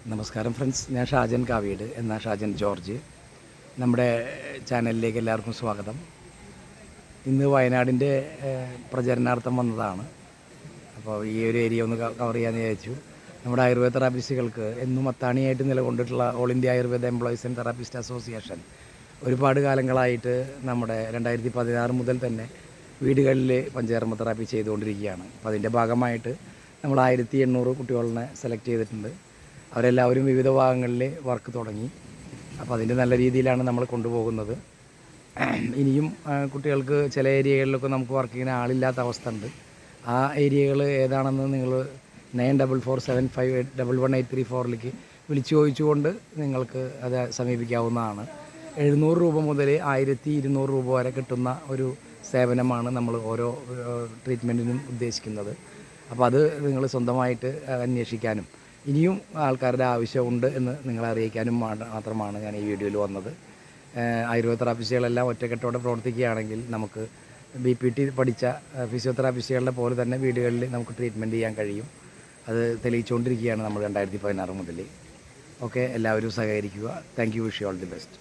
നമസ്കാരം ഫ്രണ്ട്സ്, ഞാൻ ഷാജൻ കാവീട് എന്ന ഷാജൻ ജോർജ്. നമ്മുടെ ചാനലിലേക്ക് എല്ലാവർക്കും സ്വാഗതം. ഇന്ന് വയനാടിൻ്റെ പ്രചരണാർത്ഥം വന്നതാണ്. അപ്പോൾ ഈ ഒരു ഏരിയ ഒന്ന് കവർ ചെയ്യാമെന്ന് വിചാരിച്ചു. നമ്മുടെ ആയുർവേദ തെറാപ്പിസ്റ്റുകൾക്ക് എന്നും അത്താണിയായിട്ട് നിലകൊണ്ടിട്ടുള്ള all India Ayurveda employees and therapist association ഒരുപാട് കാലങ്ങളായിട്ട് നമ്മുടെ 2016 മുതൽ തന്നെ വീടുകളിൽ പഞ്ചകർമ്മ തെറാപ്പി ചെയ്തുകൊണ്ടിരിക്കുകയാണ്. അപ്പോൾ അതിൻ്റെ ഭാഗമായിട്ട് നമ്മൾ 1800 കുട്ടികളെ സെലക്ട് ചെയ്തിട്ടുണ്ട്. അവരെല്ലാവരും വിവിധ ഭാഗങ്ങളിൽ വർക്ക് തുടങ്ങി. അപ്പോൾ അതിൻ്റെ നല്ല രീതിയിലാണ് നമ്മൾ കൊണ്ടുപോകുന്നത്. ഇനിയും കുട്ടികൾക്ക് ചില ഏരിയകളിലൊക്കെ നമുക്ക് വർക്ക് ചെയ്യുന്ന ആളില്ലാത്ത അവസ്ഥ ഉണ്ട്. ആ ഏരിയകൾ ഏതാണെന്ന് നിങ്ങൾ 9447511834 വിളിച്ചു ചോദിച്ചുകൊണ്ട് നിങ്ങൾക്ക് അത് സമീപിക്കാവുന്നതാണ്. 700 രൂപ മുതൽ 1200 രൂപ വരെ കിട്ടുന്ന ഒരു സേവനമാണ് നമ്മൾ ഓരോ ട്രീറ്റ്മെൻറ്റിനും ഉദ്ദേശിക്കുന്നത്. അപ്പോൾ അത് നിങ്ങൾ സ്വന്തമായിട്ട് അന്വേഷിക്കാനും ഇനിയും ആൾക്കാരുടെ ആവശ്യമുണ്ട് എന്ന് നിങ്ങളെ അറിയിക്കാനും മാത്രമാണ് ഞാൻ ഈ വീഡിയോയിൽ വന്നത്. ആയുർവേദ തെറാപ്പിസ്റ്റുകളെല്ലാം ഒറ്റക്കെട്ടോടെ പ്രവർത്തിക്കുകയാണെങ്കിൽ നമുക്ക് BPT പഠിച്ച ഫിസിയോതെറാപ്പിസ്റ്റുകളുടെ പോലെ തന്നെ വീടുകളിൽ നമുക്ക് ട്രീറ്റ്മെൻറ്റ് ചെയ്യാൻ കഴിയും. അത് തെളിയിച്ചുകൊണ്ടിരിക്കുകയാണ് നമ്മൾ 2016 മുതൽ. ഓക്കെ, എല്ലാവരും സഹകരിക്കുക. Thank you. Wish you all the best.